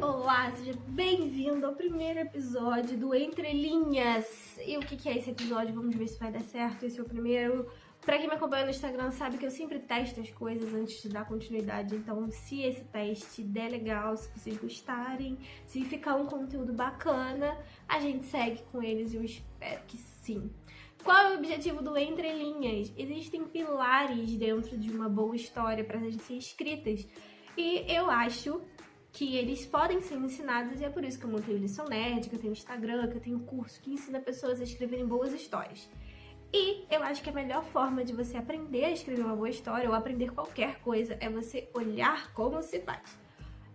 Olá, seja bem-vindo ao primeiro episódio do Entre Linhas. E o que é esse episódio? Vamos ver se vai dar certo. Esse é o primeiro. Pra quem me acompanha no Instagram sabe que eu sempre testo as coisas antes de dar continuidade. Então, se esse teste der legal, se vocês gostarem, se ficar um conteúdo bacana, a gente segue com eles e eu espero que sim. Qual é o objetivo do Entre Linhas? Existem pilares dentro de uma boa história para serem escritas. E eu acho que eles podem ser ensinados, e é por isso que eu montei o Lição Nerd, que eu tenho Instagram, que eu tenho curso que ensina pessoas a escreverem boas histórias. E eu acho que a melhor forma de você aprender a escrever uma boa história, ou aprender qualquer coisa, é você olhar como se faz.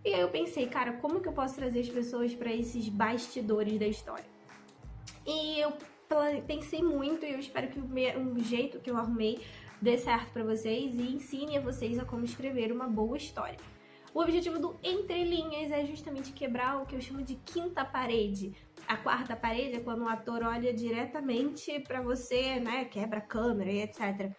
E aí eu pensei, cara, como que eu posso trazer as pessoas para esses bastidores da história? E eu pensei muito, e eu espero que o jeito que eu arrumei dê certo para vocês e ensine a vocês a como escrever uma boa história. O objetivo do Entre Linhas é justamente quebrar o que eu chamo de quinta parede. A quarta parede é quando o ator olha diretamente pra você, né, quebra a câmera e etc.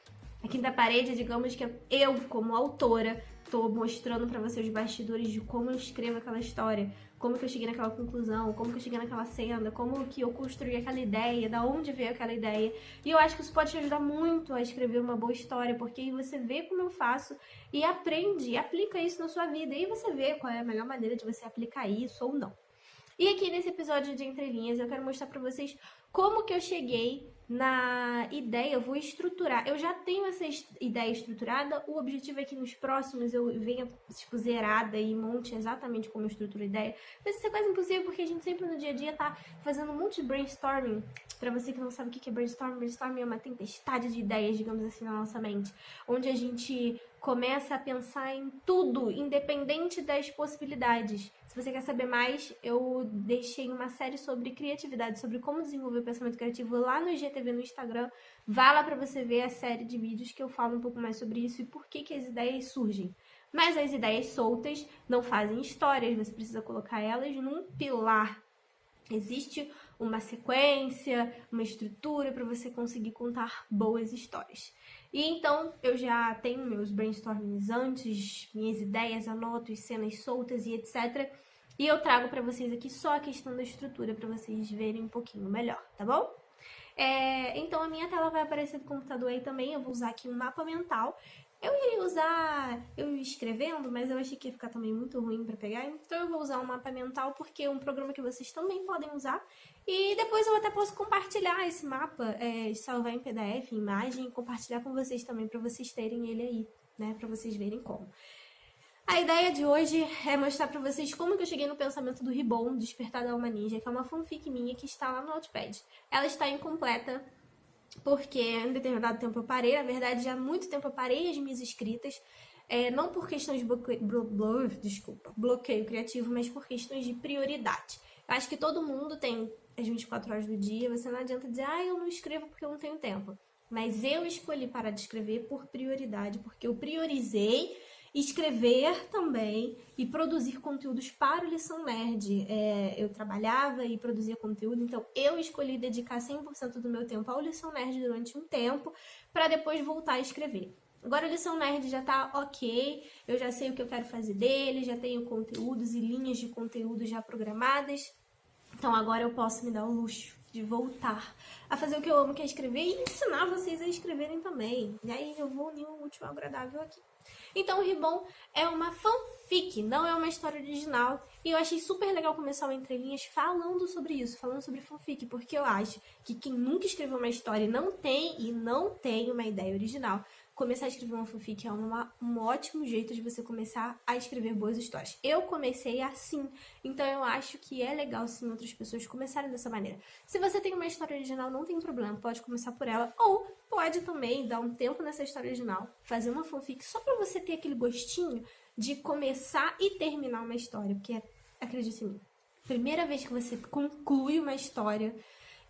A quinta parede, digamos que eu, como autora, tô mostrando pra você os bastidores de como eu escrevo aquela história, como que eu cheguei naquela conclusão, como que eu cheguei naquela cena, como que eu construí aquela ideia, da onde veio aquela ideia. E eu acho que isso pode te ajudar muito a escrever uma boa história, porque aí você vê como eu faço e aprende, e aplica isso na sua vida. E aí você vê qual é a melhor maneira de você aplicar isso ou não. E aqui nesse episódio de Entre Linhas eu quero mostrar pra vocês como que eu cheguei na ideia, eu vou estruturar. Eu já tenho essa ideia estruturada, o objetivo é que nos próximos eu venha, tipo, zerada e monte exatamente como eu estruturo a ideia. Mas isso é quase impossível porque a gente sempre no dia a dia tá fazendo um monte de brainstorming. Pra você que não sabe o que é brainstorming, brainstorming é uma tempestade de ideias, digamos assim, na nossa mente. Onde a gente começa a pensar em tudo, independente das possibilidades. Se você quer saber mais, eu deixei uma série sobre criatividade, sobre como desenvolver o pensamento criativo lá no IGTV no Instagram. Vá lá para você ver a série de vídeos que eu falo um pouco mais sobre isso e por que as ideias surgem. Mas as ideias soltas não fazem histórias, você precisa colocar elas num pilar. Existe uma sequência, uma estrutura para você conseguir contar boas histórias. E então eu já tenho meus brainstormings antes, minhas ideias, anoto as cenas soltas e etc. E eu trago para vocês aqui só a questão da estrutura para vocês verem um pouquinho melhor, tá bom? Então a minha tela vai aparecer do computador aí também. Eu vou usar aqui um mapa mental. Eu iria usar eu escrevendo, mas eu achei que ia ficar também muito ruim para pegar. Então eu vou usar um mapa mental porque é um programa que vocês também podem usar. E depois eu até posso compartilhar esse mapa, salvar em PDF, em imagem, e compartilhar com vocês também para vocês terem ele aí, né? Para vocês verem como. A ideia de hoje é mostrar pra vocês como que eu cheguei no pensamento do Ribbon, Despertar da Alma Ninja, que é uma fanfic minha que está lá no Notepad. Ela está incompleta, porque em determinado tempo eu parei, na verdade já há muito tempo eu parei as minhas escritas, não por questões de bloqueio criativo, mas por questões de prioridade. Eu acho que todo mundo tem as 24 horas do dia, você não adianta dizer, eu não escrevo porque eu não tenho tempo. Mas eu escolhi parar de escrever por prioridade, porque eu priorizei escrever também e produzir conteúdos para o Lição Nerd. Eu trabalhava e produzia conteúdo, então eu escolhi dedicar 100% do meu tempo ao Lição Nerd durante um tempo, para depois voltar a escrever. Agora o Lição Nerd já tá ok, eu já sei o que eu quero fazer dele, já tenho conteúdos e linhas de conteúdo já programadas, então agora eu posso me dar o luxo de voltar a fazer o que eu amo, que é escrever, e ensinar vocês a escreverem também. E aí eu vou unir o último agradável aqui. Então o Ribbon é uma fanfic, não é uma história original. E eu achei super legal começar o Entre Linhas falando sobre isso, falando sobre fanfic, porque eu acho que quem nunca escreveu uma história e não tem uma ideia original, começar a escrever uma fanfic é um ótimo jeito de você começar a escrever boas histórias. Eu comecei assim, então eu acho que é legal sim outras pessoas começarem dessa maneira. Se você tem uma história original, não tem problema, pode começar por ela, ou pode também dar um tempo nessa história original, fazer uma fanfic só pra você ter aquele gostinho de começar e terminar uma história, porque, acredite em mim, primeira vez que você conclui uma história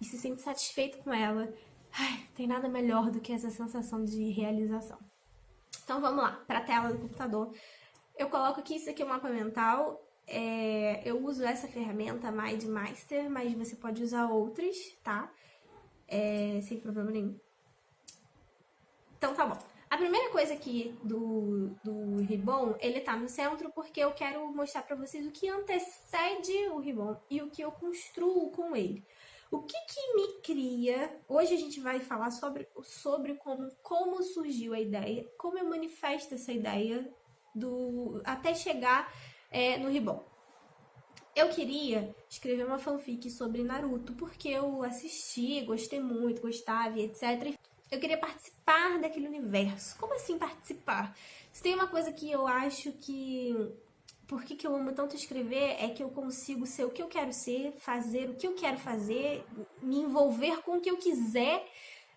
e se sente satisfeito com ela, tem nada melhor do que essa sensação de realização. Então vamos lá, para a tela do computador. Eu coloco aqui, isso aqui é um mapa mental. Eu uso essa ferramenta MindMeister, mas você pode usar outras, tá? Sem problema nenhum. Então tá bom. A primeira coisa aqui do Ribbon, ele tá no centro porque eu quero mostrar pra vocês o que antecede o Ribbon e o que eu construo com ele. O que me cria... Hoje a gente vai falar sobre como surgiu a ideia, como eu manifesto essa ideia até chegar no Ribbon. Eu queria escrever uma fanfic sobre Naruto, porque eu assisti, gostei muito, gostava e etc. Eu queria participar daquele universo. Como assim participar? Se tem uma coisa que eu acho que... Por que eu amo tanto escrever é que eu consigo ser o que eu quero ser, fazer o que eu quero fazer, me envolver com o que eu quiser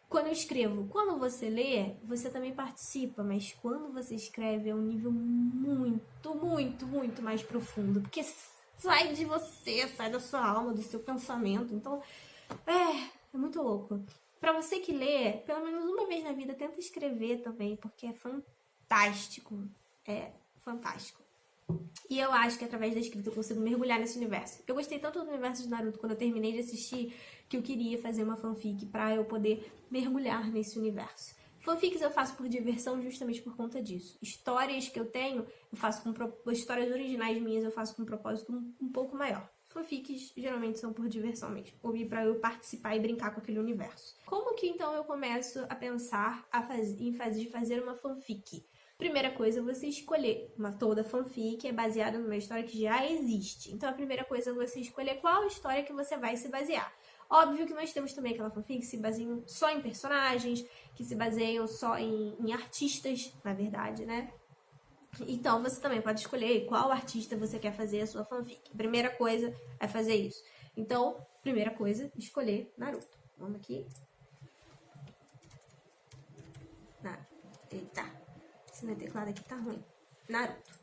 quando eu escrevo. Quando você lê, você também participa, mas quando você escreve é um nível muito, muito, muito mais profundo, porque sai de você, sai da sua alma, do seu pensamento. Então, é muito louco. Pra você que lê, pelo menos uma vez na vida, tenta escrever também, porque é fantástico. É fantástico. E eu acho que através da escrita eu consigo mergulhar nesse universo. Eu gostei tanto do universo de Naruto quando eu terminei de assistir que eu queria fazer uma fanfic pra eu poder mergulhar nesse universo. Fanfics eu faço por diversão justamente por conta disso. Histórias que eu tenho, eu faço com histórias originais minhas, eu faço com um propósito um pouco maior. Fanfics geralmente são por diversão mesmo, ou pra eu participar e brincar com aquele universo. Como que então eu começo a pensar em fazer uma fanfic? Primeira coisa, você escolher. Toda fanfic é baseada numa história que já existe. Então a primeira coisa é você escolher qual história que você vai se basear. Óbvio que nós temos também aquela fanfic que se baseiam só em personagens, que se baseiam só em artistas, na verdade, né? Então você também pode escolher qual artista você quer fazer a sua fanfic. Primeira coisa é fazer isso. Então, primeira coisa, escolher Naruto. Vamos aqui. Eita. Esse meu teclado aqui tá ruim. Naruto.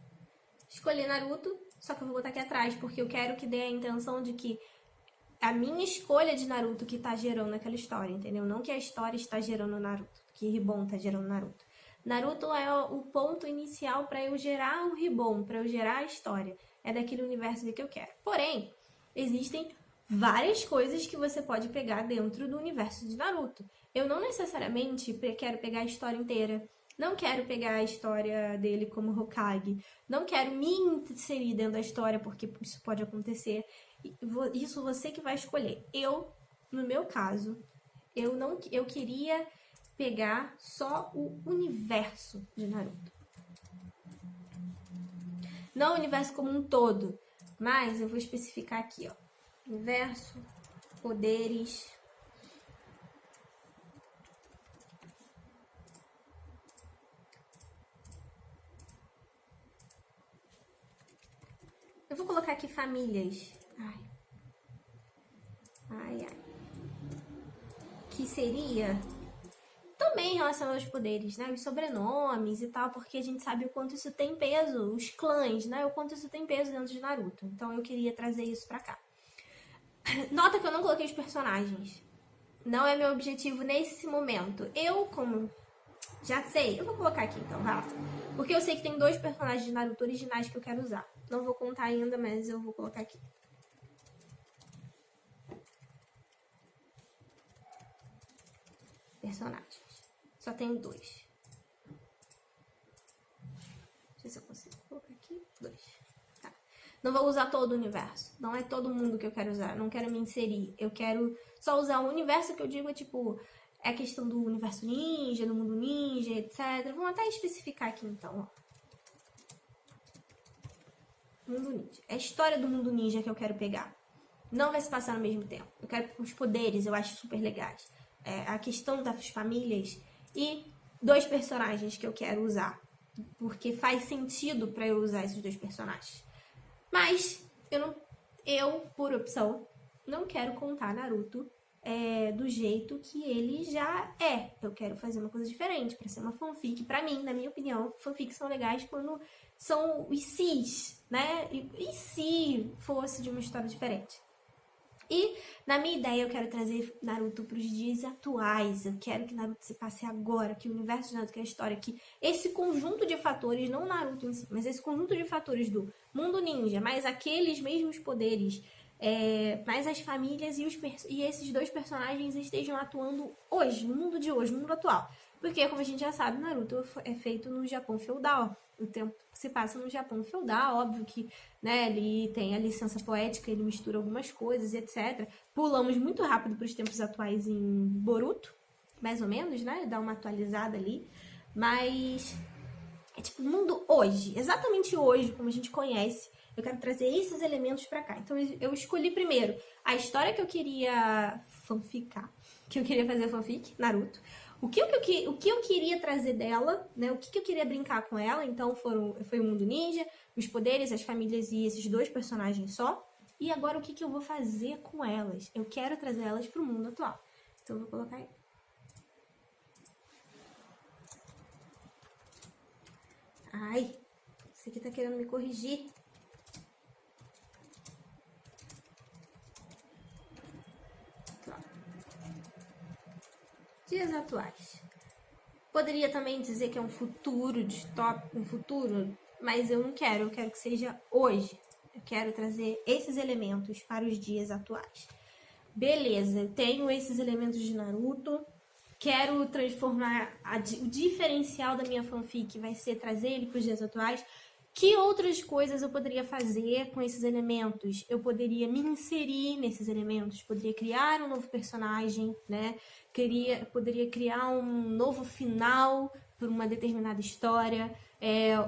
Escolhi Naruto, só que eu vou botar aqui atrás, porque eu quero que dê a intenção de que a minha escolha de Naruto que tá gerando aquela história, entendeu? Não que a história está gerando Naruto, que Ribbon tá gerando Naruto. Naruto é o ponto inicial para eu gerar o Ribbon, para eu gerar a história. É daquele universo que eu quero. Porém, existem várias coisas que você pode pegar dentro do universo de Naruto. Eu não necessariamente quero pegar a história inteira. Não quero pegar a história dele como Hokage. Não quero me inserir dentro da história, porque isso pode acontecer. Isso você que vai escolher. No meu caso, eu queria pegar só o universo de Naruto. Não o universo como um todo, mas eu vou especificar aqui, ó. Universo, poderes. Eu vou colocar aqui famílias. Ai. Que seria também relacionado aos poderes, né? Os sobrenomes e tal, porque a gente sabe o quanto isso tem peso, os clãs, né? O quanto isso tem peso dentro de Naruto. Então eu queria trazer isso pra cá. Nota que eu não coloquei os personagens. Não é meu objetivo nesse momento. Eu, como já sei, eu vou colocar aqui então, Rafa. Porque eu sei que tem 2 personagens de Naruto originais que eu quero usar. Não vou contar ainda, mas eu vou colocar aqui. Personagens. Só tenho 2. Deixa eu ver se eu consigo colocar aqui. 2. Tá. Não vou usar todo o universo. Não é todo mundo que eu quero usar. Não quero me inserir. Eu quero só usar o universo que eu digo é tipo... É a questão do universo ninja, do mundo ninja, etc. Vamos até especificar aqui então, ó. Mundo ninja. É a história do mundo ninja que eu quero pegar. Não vai se passar no mesmo tempo. Eu quero os poderes, eu acho super legais. A questão das famílias e 2 personagens que eu quero usar. Porque faz sentido pra eu usar esses 2 personagens. Mas eu, por opção, não quero contar Naruto do jeito que ele já é. Eu quero fazer uma coisa diferente, pra ser uma fanfic. Pra mim, na minha opinião, fanfics são legais quando são os sis, né? E se fosse de uma história diferente? E, na minha ideia, eu quero trazer Naruto para os dias atuais. Eu quero que Naruto se passe agora, que o universo de Naruto, que é a história, que esse conjunto de fatores, não Naruto em si, mas esse conjunto de fatores do mundo ninja, mais aqueles mesmos poderes, mais as famílias e esses 2 personagens estejam atuando hoje, no mundo de hoje, no mundo atual. Porque, como a gente já sabe, Naruto é feito no Japão feudal. O tempo se passa no Japão feudal, óbvio que, né, ele tem a licença poética, ele mistura algumas coisas, etc. Pulamos muito rápido para os tempos atuais em Boruto, mais ou menos, né? Dá uma atualizada ali. Mas é tipo o mundo hoje, exatamente hoje, como a gente conhece. Eu quero trazer esses elementos pra cá. Então eu escolhi primeiro a história que eu queria fanficar, que eu queria fazer fanfic, Naruto. O que eu queria trazer dela, né? O que eu queria brincar com ela. Então foi o mundo ninja, os poderes, as famílias e esses dois personagens só. E agora o que eu vou fazer com elas? Eu quero trazer elas pro mundo atual. Então eu vou colocar aí. Ai, esse aqui tá querendo me corrigir. Dias atuais. Poderia também dizer que é um futuro distópico, um futuro, mas eu não quero, eu quero que seja hoje. Eu quero trazer esses elementos para os dias atuais. Beleza, eu tenho esses elementos de Naruto, quero transformar o diferencial da minha fanfic vai ser trazer ele para os dias atuais. Que outras coisas eu poderia fazer com esses elementos? Eu poderia me inserir nesses elementos, poderia criar um novo personagem, né? Poderia criar um novo final por uma determinada história,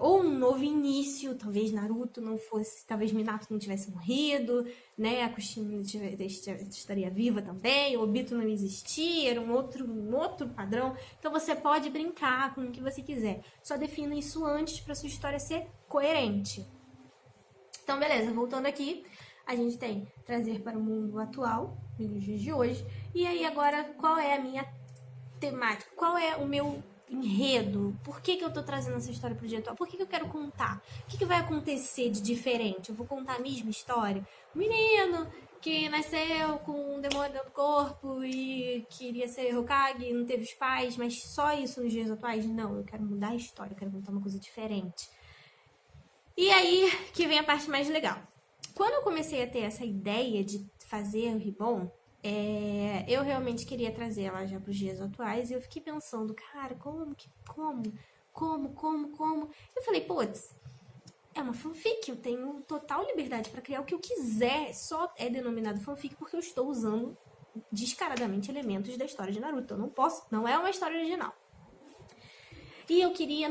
ou um novo início. Talvez Naruto não fosse, talvez Minato não tivesse morrido, né? A Kushina estaria viva também, o Obito não existia, era um outro padrão. Então você pode brincar com o que você quiser. Só defina isso antes para sua história ser coerente. Então, beleza, voltando aqui, a gente tem trazer para o mundo atual, nos dias de hoje. E aí, agora, qual é a minha temática? Qual é o meu enredo? Por que eu tô trazendo essa história pro dia atual? Por que eu quero contar? O que vai acontecer de diferente? Eu vou contar a mesma história? O menino que nasceu com um demônio dentro do corpo e queria ser Hokage, não teve os pais, mas só isso nos dias atuais? Não, eu quero mudar a história, eu quero contar uma coisa diferente. E aí que vem a parte mais legal. Quando eu comecei a ter essa ideia de fazer o Ribbon, eu realmente queria trazer ela já para os dias atuais e eu fiquei pensando, cara, como? Eu falei, putz, é uma fanfic, eu tenho total liberdade para criar o que eu quiser, só é denominado fanfic porque eu estou usando descaradamente elementos da história de Naruto. Eu não posso, não é uma história original. E eu queria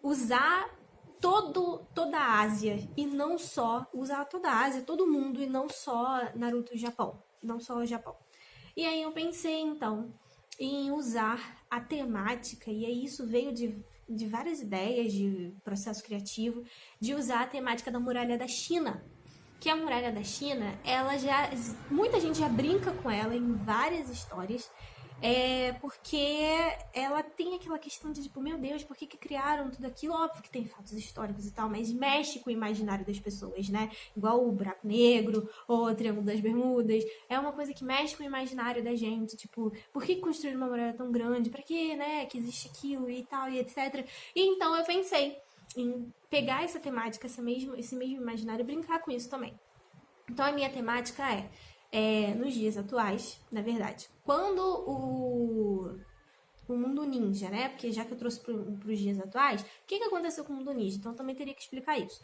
usar toda a Ásia e não só usar toda a Ásia, todo mundo e não só Naruto e Japão, não só o Japão. E aí eu pensei então em usar a temática e aí isso veio de várias ideias de processo criativo de usar a temática da muralha da China. Que a muralha da China, muita gente já brinca com ela em várias histórias. Porque ela tem aquela questão de tipo, meu Deus, por que criaram tudo aquilo? Óbvio que tem fatos históricos e tal, mas mexe com o imaginário das pessoas, né? Igual o buraco negro ou o Triângulo das Bermudas. É uma coisa que mexe com o imaginário da gente, tipo, por que construir uma muralha tão grande? Pra que, né, que existe aquilo e tal, e etc. E então eu pensei em pegar essa temática, esse mesmo imaginário e brincar com isso também. Então a minha temática nos dias atuais, na verdade, quando o mundo ninja, né? Porque já que eu trouxe para os dias atuais, o que aconteceu com o mundo ninja? Então eu também teria que explicar isso.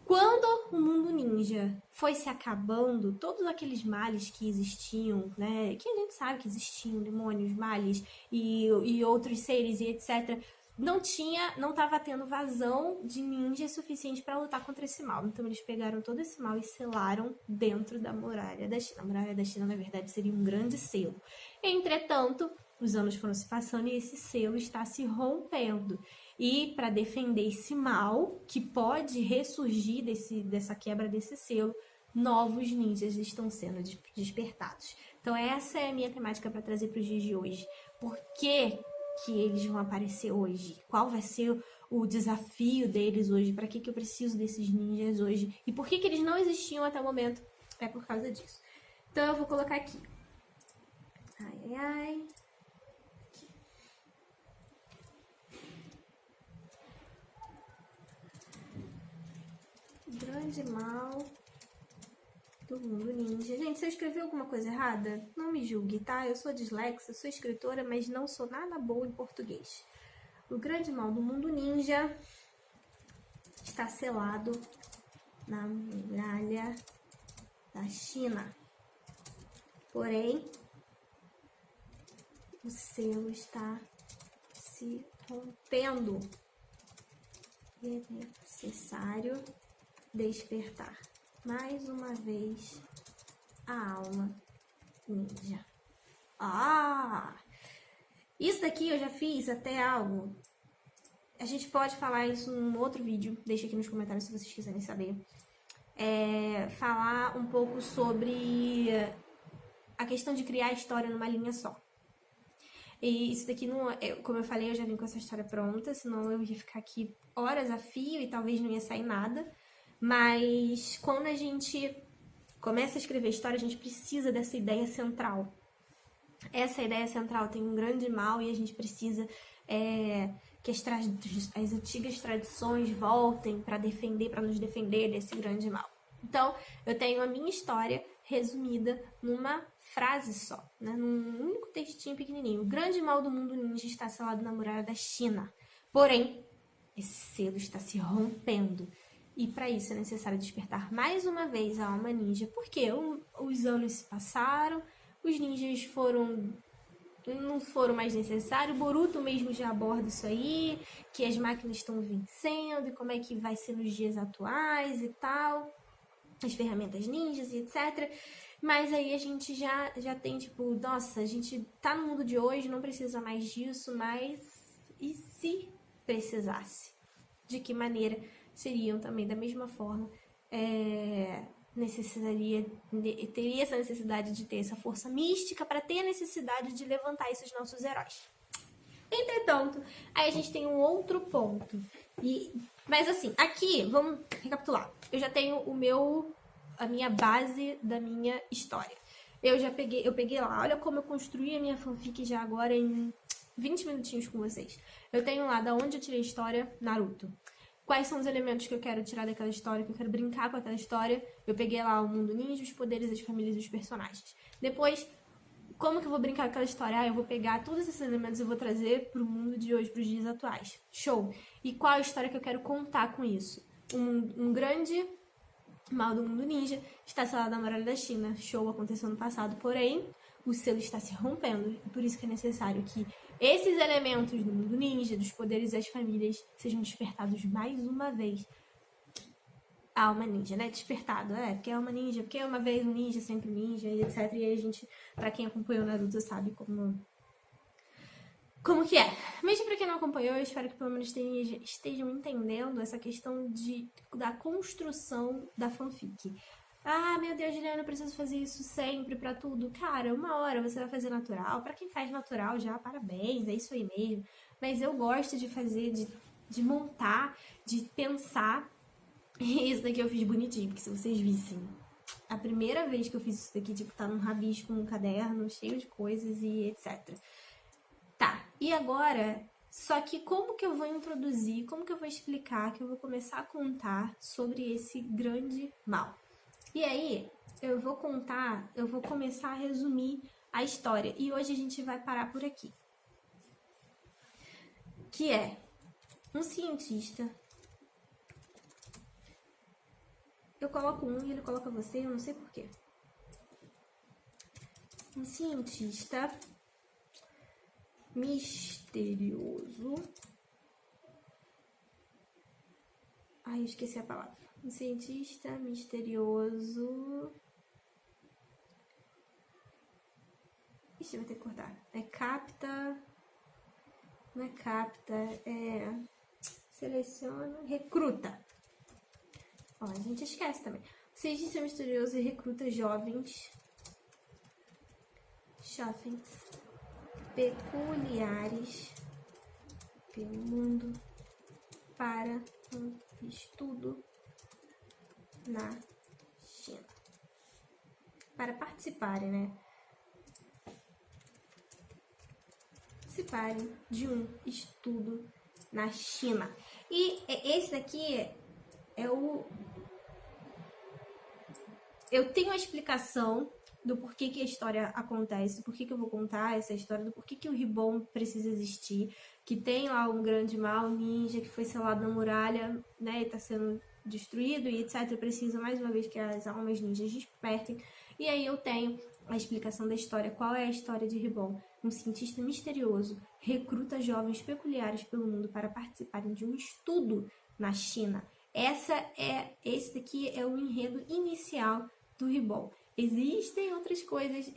Quando o mundo ninja foi se acabando, todos aqueles males que existiam, né? Que a gente sabe que existiam, demônios, males e outros seres e etc., não estava tendo vazão de ninja suficiente para lutar contra esse mal. Então eles pegaram todo esse mal e selaram dentro da muralha da China. A muralha da China, na verdade, seria um grande selo. Entretanto, os anos foram se passando e esse selo está se rompendo. E para defender esse mal, que pode ressurgir dessa quebra desse selo, novos ninjas estão sendo despertados. Então essa é a minha temática para trazer para os dias de hoje. Por que eles vão aparecer hoje? Qual vai ser o desafio deles hoje? Para que eu preciso desses ninjas hoje? E por que eles não existiam até o momento? É por causa disso. Então eu vou colocar aqui. Ai. Grande mal do mundo ninja. Gente, se eu escrever alguma coisa errada, não me julgue, tá? Eu sou dislexa, sou escritora, mas não sou nada boa em português. O grande mal do mundo ninja está selado na muralha da China. Porém, o selo está se rompendo. E é necessário despertar mais uma vez a alma ninja. Isso daqui eu já fiz até algo. A gente pode falar isso num outro vídeo. Deixa aqui nos comentários se vocês quiserem saber. Falar um pouco sobre a questão de criar a história numa linha só. E isso daqui, não, como eu falei, eu já vim com essa história pronta, senão eu ia ficar aqui horas a fio e talvez não ia sair nada. Mas quando a gente começa a escrever história, a gente precisa dessa ideia central. Essa ideia central tem um grande mal e a gente precisa que as antigas tradições voltem para nos defender desse grande mal. Então, eu tenho a minha história resumida numa frase só, né? Num único textinho pequenininho. O grande mal do mundo ninja está selado na muralha da China. Porém, esse selo está se rompendo. E para isso é necessário despertar mais uma vez a alma ninja. Porque os anos se passaram, os ninjas não foram mais necessários. O Boruto mesmo já aborda isso aí, que as máquinas estão vencendo e como é que vai ser nos dias atuais e tal. As ferramentas ninjas e etc. Mas aí a gente já tem, tipo, nossa, a gente tá no mundo de hoje, não precisa mais disso, mas e se precisasse? De que maneira seriam também da mesma forma? Teria essa necessidade de ter essa força mística para ter a necessidade de levantar esses nossos heróis. Entretanto, aí a gente tem um outro ponto. Mas assim, aqui, vamos recapitular. Eu já tenho a minha base da minha história. Eu peguei lá, olha como eu construí a minha fanfic já agora em 20 minutinhos com vocês. Eu tenho lá da onde eu tirei a história, Naruto. Quais são os elementos que eu quero tirar daquela história, que eu quero brincar com aquela história. Eu peguei lá o mundo ninja, os poderes, as famílias e os personagens. Depois, como que eu vou brincar com aquela história? Eu vou pegar todos esses elementos e vou trazer pro mundo de hoje, pros dias atuais. Show! E qual a história que eu quero contar com isso? Um grande mal do mundo ninja está selado na muralha da China. Show, aconteceu no passado, porém, o selo está se rompendo. E por isso que é necessário que esses elementos do mundo ninja, dos poderes e das famílias, sejam despertados mais uma vez. A alma ninja, né? Despertado, porque é alma ninja, porque uma vez um ninja, sempre ninja, e etc. E aí a gente, pra quem acompanhou Naruto, sabe como que é. Mesmo pra quem não acompanhou, eu espero que pelo menos estejam entendendo essa questão da construção da fanfic. Meu Deus, Juliana, eu preciso fazer isso sempre pra tudo. Cara, uma hora você vai fazer natural. Pra quem faz natural já, parabéns, é isso aí mesmo. Mas eu gosto de fazer, de montar, de pensar. E isso daqui eu fiz bonitinho, porque se vocês vissem, a primeira vez que eu fiz isso daqui, tipo, tá num rabisco, num caderno, cheio de coisas e etc. Tá, e agora, só que como que eu vou introduzir, como que eu vou explicar, que eu vou começar a contar sobre esse grande mal? E aí, eu vou começar a resumir a história. E hoje a gente vai parar por aqui. Que é um cientista. Eu coloco um e ele coloca você, eu não sei porquê. Um cientista misterioso. Ai, eu esqueci a palavra. Um cientista misterioso. Ixi, vai ter que cortar. Não é capta, seleciona, recruta. Ó, a gente esquece também. O cientista misterioso recruta jovens peculiares pelo mundo para um estudo na China. Para participarem, né? Participarem de um estudo na China. E esse daqui é eu tenho a explicação do porquê que a história acontece, por que eu vou contar essa história, do porquê que o Ribbon precisa existir, que tem lá um grande mal ninja que foi selado na muralha, né, e tá sendo destruído e etc. Precisa mais uma vez que as almas ninjas despertem. E aí eu tenho a explicação da história. Qual é a história de Ribbon? Um cientista misterioso recruta jovens peculiares pelo mundo para participarem de um estudo na China. Esse daqui é o enredo inicial do Ribbon. Existem outras coisas,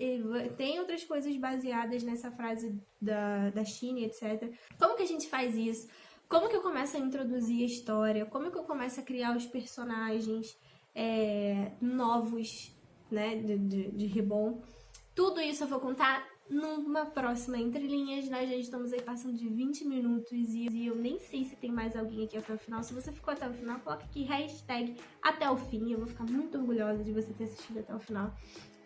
tem outras coisas baseadas nessa frase da China, etc. Como que a gente faz isso? Como que eu começo a introduzir a história? Como que eu começo a criar os personagens novos, né, de Ribbon? Tudo isso eu vou contar numa próxima Entre Linhas. Nós já estamos aí passando de 20 minutos e eu nem sei se tem mais alguém aqui até o final. Se você ficou até o final, coloca aqui hashtag até o fim. Eu vou ficar muito orgulhosa de você ter assistido até o final.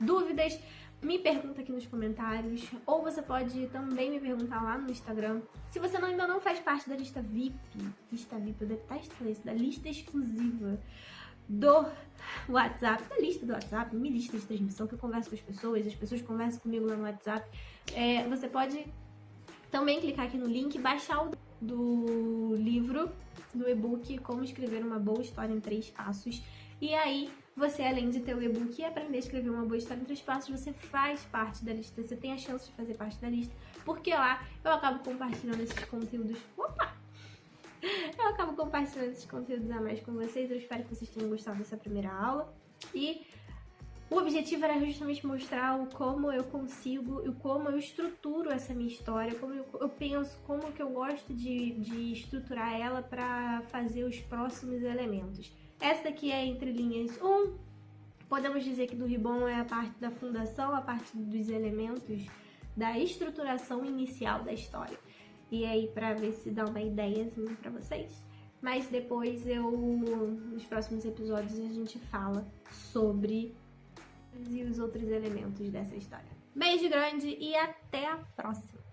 Dúvidas? Me pergunta aqui nos comentários, ou você pode também me perguntar lá no Instagram. Se você ainda não faz parte da lista VIP, eu detesto isso, da lista exclusiva do WhatsApp, da lista do WhatsApp, minha lista de transmissão, que eu converso com as pessoas conversam comigo lá no WhatsApp. Você pode também clicar aqui no link e baixar o do livro, do e-book Como Escrever uma Boa História em 3 Passos. E aí, você, além de ter o e-book e aprender a escrever uma boa história em 3 passos, você faz parte da lista, você tem a chance de fazer parte da lista, porque lá eu acabo compartilhando esses conteúdos. Eu acabo compartilhando esses conteúdos a mais com vocês. Eu espero que vocês tenham gostado dessa primeira aula. E o objetivo era justamente mostrar como eu consigo e como eu estruturo essa minha história, como eu penso, como que eu gosto de estruturar ela para fazer os próximos elementos. Essa daqui é Entre Linhas 1. Podemos dizer que do Ribbon é a parte da fundação, a parte dos elementos, da estruturação inicial da história. E aí, pra ver se dá uma ideiazinha pra vocês. Mas depois nos próximos episódios, a gente fala sobre os outros elementos dessa história. Beijo grande e até a próxima!